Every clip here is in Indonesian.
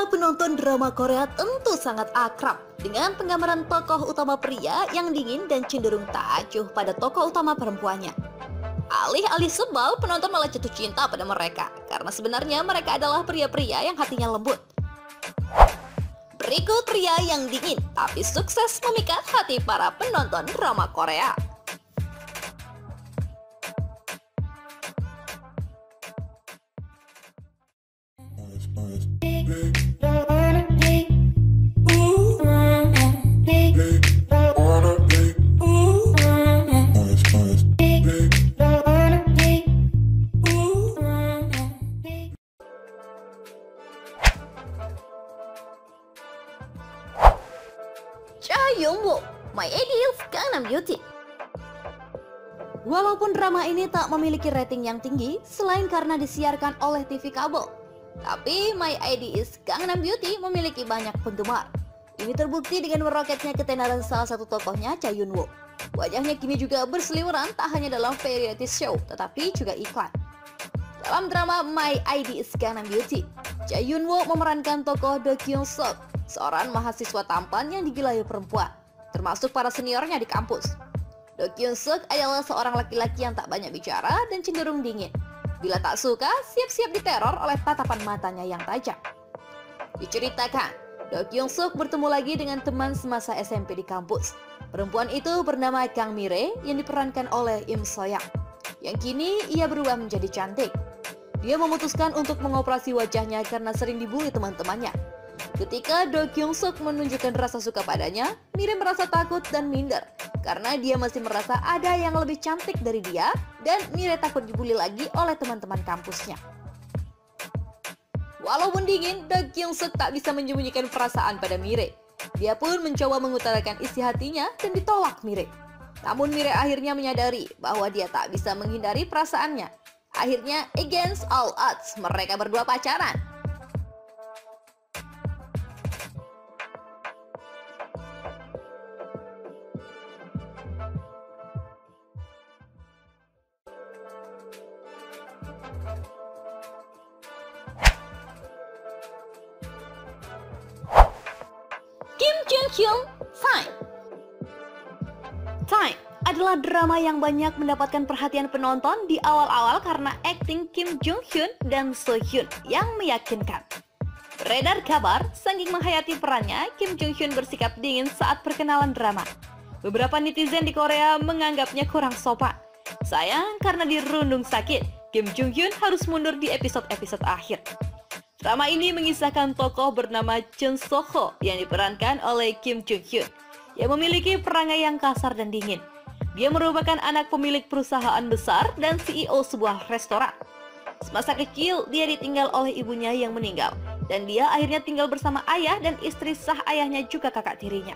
Para penonton drama Korea tentu sangat akrab dengan penggambaran tokoh utama pria yang dingin dan cenderung tak acuh pada tokoh utama perempuannya. Alih-alih sebal, penonton malah jatuh cinta pada mereka karena sebenarnya mereka adalah pria-pria yang hatinya lembut. Berikut pria yang dingin tapi sukses memikat hati para penonton drama Korea. Cha Young-woo, My Ideal Gangnam Beauty. Walaupun drama ini tak memiliki rating yang tinggi selain karena disiarkan oleh TV kabel, tapi My ID is Gangnam Beauty memiliki banyak penggemar. Ini terbukti dengan meroketnya ketenaran salah satu tokohnya, Cha Young-woo. Wajahnya kini juga berseliweran tak hanya dalam variety show, tetapi juga iklan. Dalam drama My ID is Gangnam Beauty, Cha Young-woo memerankan tokoh Do Kyung-suk, seorang mahasiswa tampan yang digilai perempuan, termasuk para seniornya di kampus. Do Kyung-suk adalah seorang laki-laki yang tak banyak bicara dan cenderung dingin. Bila tak suka, siap-siap diteror oleh tatapan matanya yang tajam. Diceritakan, Do Kyung-suk bertemu lagi dengan teman semasa SMP di kampus. Perempuan itu bernama Kang Mire yang diperankan oleh Im So-young, yang kini ia berubah menjadi cantik. Dia memutuskan untuk mengoperasi wajahnya karena sering dibully teman-temannya. Ketika Do Kyung-suk menunjukkan rasa suka padanya, Mire merasa takut dan minder karena dia masih merasa ada yang lebih cantik dari dia dan Mire takut dibully lagi oleh teman-teman kampusnya. Walaupun dingin, Do Kyung-suk tak bisa menyembunyikan perasaan pada Mire. Dia pun mencoba mengutarakan isi hatinya dan ditolak Mire. Namun Mire akhirnya menyadari bahwa dia tak bisa menghindari perasaannya. Akhirnya, against all odds, mereka berdua pacaran. Kim Jung-hyun, Time. Time adalah drama yang banyak mendapatkan perhatian penonton di awal-awal karena akting Kim Jung-hyun dan So-hyun yang meyakinkan. Beredar kabar, saking menghayati perannya, Kim Jung-hyun bersikap dingin saat perkenalan drama. Beberapa netizen di Korea menganggapnya kurang sopan. Sayang, karena dirundung sakit, Kim Jung-hyun harus mundur di episode-episode akhir. Drama ini mengisahkan tokoh bernama Chun So-ho yang diperankan oleh Kim Jung-hyun, yang memiliki perangai yang kasar dan dingin. Dia merupakan anak pemilik perusahaan besar dan CEO sebuah restoran. Semasa kecil, dia ditinggal oleh ibunya yang meninggal, dan dia akhirnya tinggal bersama ayah dan istri sah ayahnya juga kakak tirinya.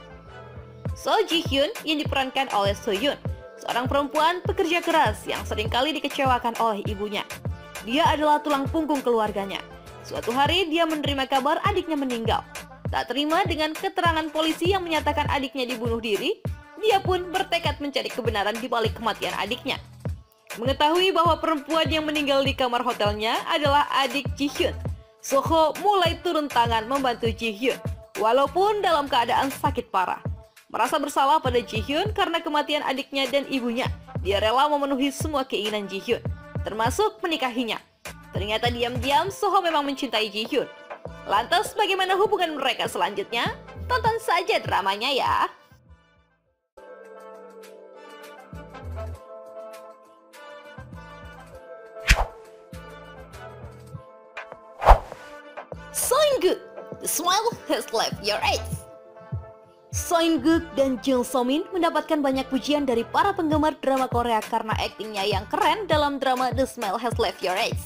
So Ji-hyun yang diperankan oleh So-yoon, seorang perempuan pekerja keras yang seringkali dikecewakan oleh ibunya. Dia adalah tulang punggung keluarganya. Suatu hari dia menerima kabar adiknya meninggal. Tak terima dengan keterangan polisi yang menyatakan adiknya dibunuh diri, dia pun bertekad mencari kebenaran di balik kematian adiknya. Mengetahui bahwa perempuan yang meninggal di kamar hotelnya adalah adik Ji-hyun, So-ho mulai turun tangan membantu Ji-hyun, walaupun dalam keadaan sakit parah. Merasa bersalah pada Ji-hyun karena kematian adiknya dan ibunya, dia rela memenuhi semua keinginan Ji-hyun, termasuk menikahinya. Ternyata diam-diam So-ho memang mencintai Ji-hyun. Lantas bagaimana hubungan mereka selanjutnya? Tonton saja dramanya ya. So In-guk, the smile has left your eyes. So In-guk dan Jung So-min mendapatkan banyak pujian dari para penggemar drama Korea karena aktingnya yang keren dalam drama The Smile Has Left Your Eyes.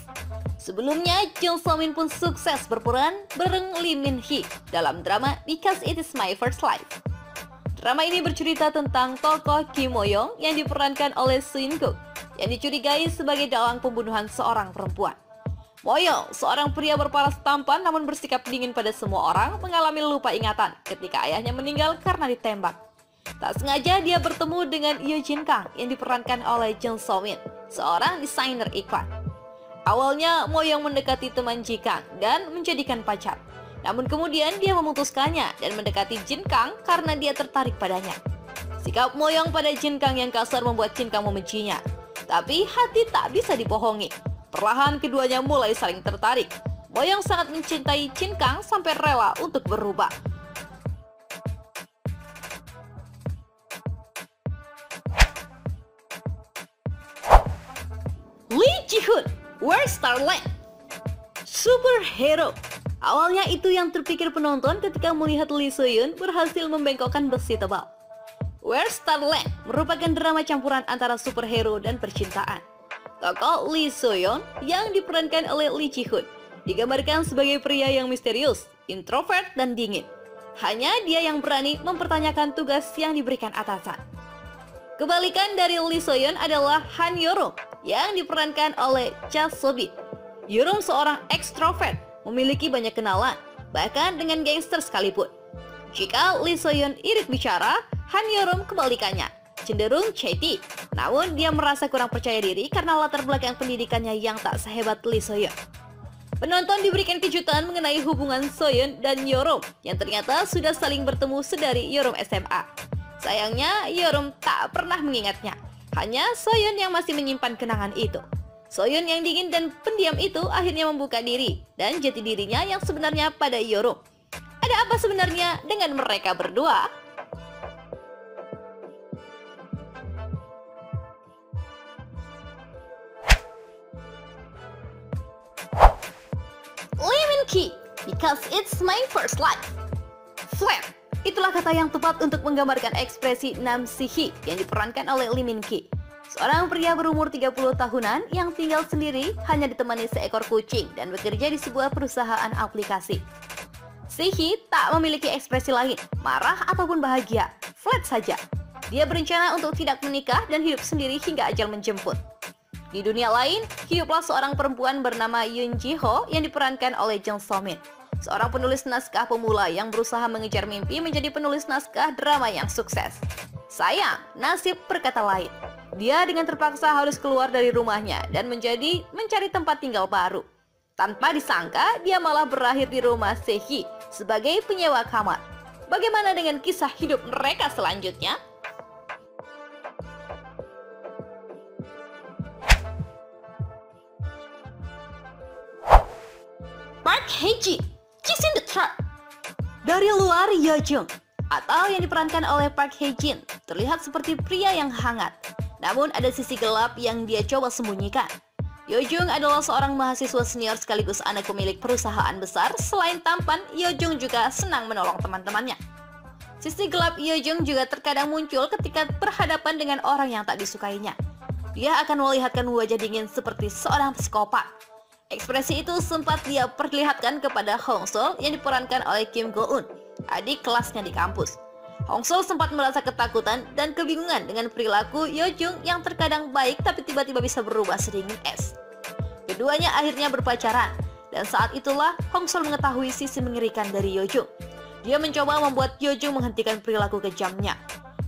Sebelumnya, Jung So-min pun sukses berperan bareng Lee Min-hee dalam drama Because It Is My First Life. Drama ini bercerita tentang tokoh Kim Mo-young yang diperankan oleh So In-guk yang dicurigai sebagai dalang pembunuhan seorang perempuan. Mo-young, seorang pria berparas tampan namun bersikap dingin pada semua orang, mengalami lupa ingatan ketika ayahnya meninggal karena ditembak. Tak sengaja dia bertemu dengan Yoo Jin Kang yang diperankan oleh Jung So-min, seorang desainer iklan. Awalnya Mo-young mendekati teman Ji Kang dan menjadikan pacar. Namun kemudian dia memutuskannya dan mendekati Jin Kang karena dia tertarik padanya. Sikap Moyong pada Jin Kang yang kasar membuat Jin Kang membencinya. Tapi hati tak bisa dibohongi. Perlahan keduanya mulai saling tertarik. Moyong sangat mencintai Jin Kang sampai rela untuk berubah. Lee Ji-hoon, Where Starland? Superhero. Awalnya itu yang terpikir penonton ketika melihat Lee So-yeon berhasil membengkokkan besi tebal. Where Starland merupakan drama campuran antara superhero dan percintaan. Tokoh Lee So-yeon yang diperankan oleh Lee Ji-hoon digambarkan sebagai pria yang misterius, introvert, dan dingin. Hanya dia yang berani mempertanyakan tugas yang diberikan atasan. Kebalikan dari Lee So-yeon adalah Han Yo-rom yang diperankan oleh Cha So-bin. Yo-rom seorang ekstrovert, memiliki banyak kenalan, bahkan dengan gangster sekalipun. Jika Lee So-yeon irit bicara, Han Yo-rom kebalikannya, cenderung chatty. Namun dia merasa kurang percaya diri karena latar belakang pendidikannya yang tak sehebat Lee So-yeon. Penonton diberikan kejutan mengenai hubungan So-yeon dan Yo-rom yang ternyata sudah saling bertemu sedari Yo-rom SMA. Sayangnya, Yo-rom tak pernah mengingatnya. Hanya So-yeon yang masih menyimpan kenangan itu. So-yeon yang dingin dan pendiam itu akhirnya membuka diri dan jati dirinya yang sebenarnya pada Yo-rom. Ada apa sebenarnya dengan mereka berdua? Lee Min-ki, because it's my first life. Flat. Itulah kata yang tepat untuk menggambarkan ekspresi Nam Si-hee yang diperankan oleh Lee Min-ki. Seorang pria berumur 30 tahunan yang tinggal sendiri hanya ditemani seekor kucing dan bekerja di sebuah perusahaan aplikasi. Si-hee tak memiliki ekspresi lain, marah ataupun bahagia, flat saja. Dia berencana untuk tidak menikah dan hidup sendiri hingga ajal menjemput. Di dunia lain, hiduplah seorang perempuan bernama Yoon Ji-ho yang diperankan oleh Jung So-min. Seorang penulis naskah pemula yang berusaha mengejar mimpi menjadi penulis naskah drama yang sukses. Sayang, nasib berkata lain. Dia dengan terpaksa harus keluar dari rumahnya dan mencari tempat tinggal baru. Tanpa disangka, dia malah berakhir di rumah Se-hee sebagai penyewa kamar. Bagaimana dengan kisah hidup mereka selanjutnya? Park Hae-ji, Kiss in the Trap. Dari luar, Yo Jung atau yang diperankan oleh Park Hae-jin terlihat seperti pria yang hangat. Namun ada sisi gelap yang dia coba sembunyikan. Yo Jung adalah seorang mahasiswa senior sekaligus anak pemilik perusahaan besar. Selain tampan, Yo Jung juga senang menolong teman-temannya. Sisi gelap Yo Jung juga terkadang muncul ketika berhadapan dengan orang yang tak disukainya. Dia akan melihatkan wajah dingin seperti seorang psikopat. Ekspresi itu sempat dia perlihatkan kepada Hong Sol yang diperankan oleh Kim Go-eun, adik kelasnya di kampus. Hong Sol sempat merasa ketakutan dan kebingungan dengan perilaku Yo Jung yang terkadang baik tapi tiba-tiba bisa berubah sedingin es. Keduanya akhirnya berpacaran, dan saat itulah Hong Sol mengetahui sisi mengerikan dari Yo Jung. Dia mencoba membuat Yo Jung menghentikan perilaku kejamnya.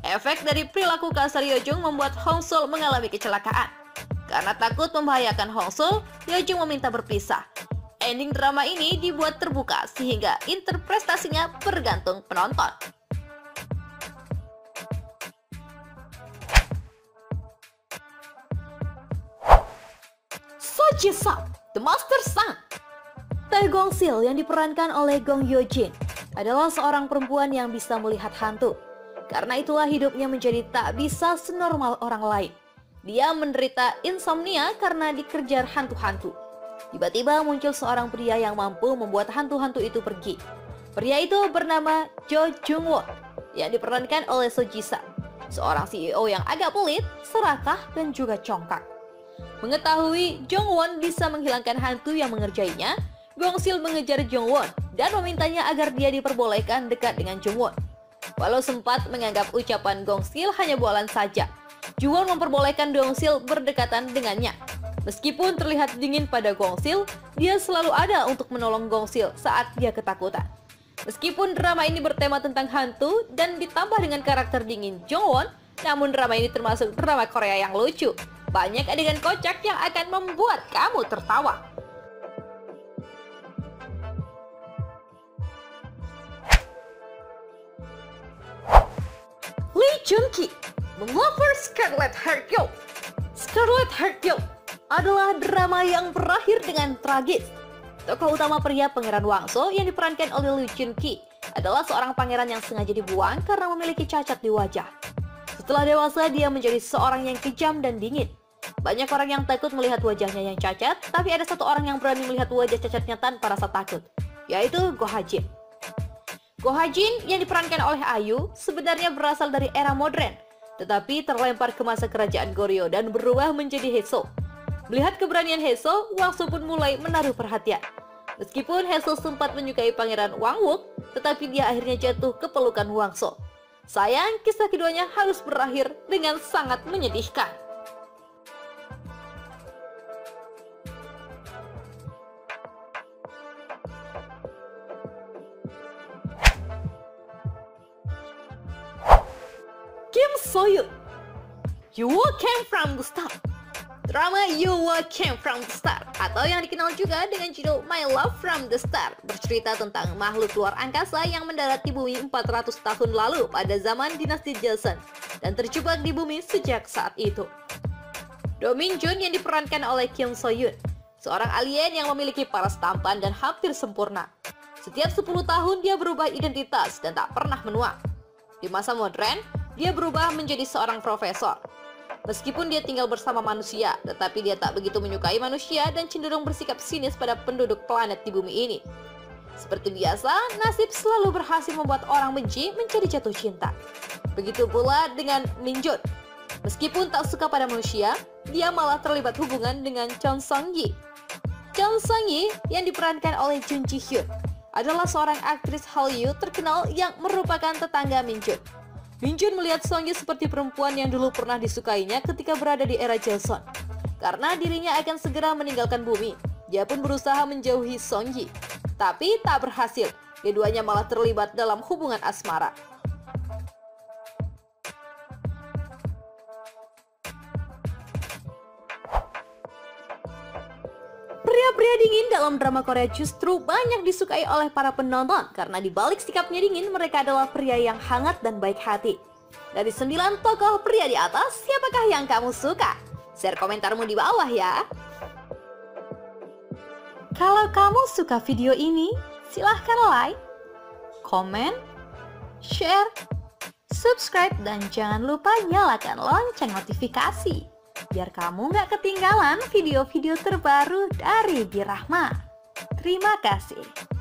Efek dari perilaku kasar Yo Jung membuat Hong Sol mengalami kecelakaan. Karena takut membahayakan Hong Sol, Yo Jung meminta berpisah. Ending drama ini dibuat terbuka sehingga interpretasinya bergantung penonton. So Ji-sung, The Master Son. Tae Gong-sil yang diperankan oleh Gong Yoo-jin adalah seorang perempuan yang bisa melihat hantu. Karena itulah hidupnya menjadi tak bisa senormal orang lain. Dia menderita insomnia karena dikejar hantu-hantu. Tiba-tiba muncul seorang pria yang mampu membuat hantu-hantu itu pergi. Pria itu bernama Jo Jung-won yang diperankan oleh So Ji-sung, seorang CEO yang agak pelit, serakah, dan juga congkak. Mengetahui Jung-won bisa menghilangkan hantu yang mengerjainya, Gong-sil mengejar Jung-won dan memintanya agar dia diperbolehkan dekat dengan Jung-won. Walau sempat menganggap ucapan Gong-sil hanya bualan saja, Jung-won memperbolehkan Gong-sil berdekatan dengannya. Meskipun terlihat dingin pada Gong-sil, dia selalu ada untuk menolong Gong-sil saat dia ketakutan. Meskipun drama ini bertema tentang hantu dan ditambah dengan karakter dingin Jung-won, namun drama ini termasuk drama Korea yang lucu. Banyak adegan kocak yang akan membuat kamu tertawa. Jun-ki mengover Scarlet Heart Girl. Scarlet Heart Girl adalah drama yang berakhir dengan tragis. Tokoh utama pria Pangeran Wangso yang diperankan oleh Lee Jun-ki adalah seorang pangeran yang sengaja dibuang karena memiliki cacat di wajah. Setelah dewasa, dia menjadi seorang yang kejam dan dingin. Banyak orang yang takut melihat wajahnya yang cacat, tapi ada satu orang yang berani melihat wajah cacatnya tanpa rasa takut, yaitu Go Ha-jin. Go Ha-jin yang diperankan oleh Ayu sebenarnya berasal dari era modern, tetapi terlempar ke masa kerajaan Goryeo dan berubah menjadi Haeseo. Melihat keberanian Haeseo, Wangso pun mulai menaruh perhatian. Meskipun Haeseo sempat menyukai Pangeran Wangwook, tetapi dia akhirnya jatuh ke pelukan Wangso. Sayang, kisah keduanya harus berakhir dengan sangat menyedihkan. Kim So-yoon, You Came From The Start. Drama You Came From The Start, atau yang dikenal juga dengan judul My Love From The Start, bercerita tentang makhluk luar angkasa yang mendarat di bumi 400 tahun lalu pada zaman dinasti Joseon dan terjebak di bumi sejak saat itu. Do Min-jun yang diperankan oleh Kim So-yoon, seorang alien yang memiliki paras tampan dan hampir sempurna. Setiap 10 tahun dia berubah identitas dan tak pernah menua. Di masa modern, dia berubah menjadi seorang profesor. Meskipun dia tinggal bersama manusia, tetapi dia tak begitu menyukai manusia dan cenderung bersikap sinis pada penduduk planet di bumi ini. Seperti biasa, nasib selalu berhasil membuat orang benci menjadi jatuh cinta. Begitu pula dengan Min-jun. Meskipun tak suka pada manusia, dia malah terlibat hubungan dengan Chon Sung-yi. Chon Sung-yi yang diperankan oleh Jun Ji-hyun adalah seorang aktris Hallyu terkenal yang merupakan tetangga Min-jun. Min-jun melihat Sung-yi seperti perempuan yang dulu pernah disukainya ketika berada di era Joseon. Karena dirinya akan segera meninggalkan bumi, dia pun berusaha menjauhi Sung-yi. Tapi tak berhasil, keduanya malah terlibat dalam hubungan asmara. Pria-pria dingin dalam drama Korea justru banyak disukai oleh para penonton karena di balik sikapnya dingin, mereka adalah pria yang hangat dan baik hati. Dari 9 tokoh pria di atas, siapakah yang kamu suka? Share komentarmu di bawah ya. Kalau kamu suka video ini, silahkan like, komen, share, subscribe, dan jangan lupa nyalakan lonceng notifikasi biar kamu nggak ketinggalan video-video terbaru dari Birahma. Terima kasih.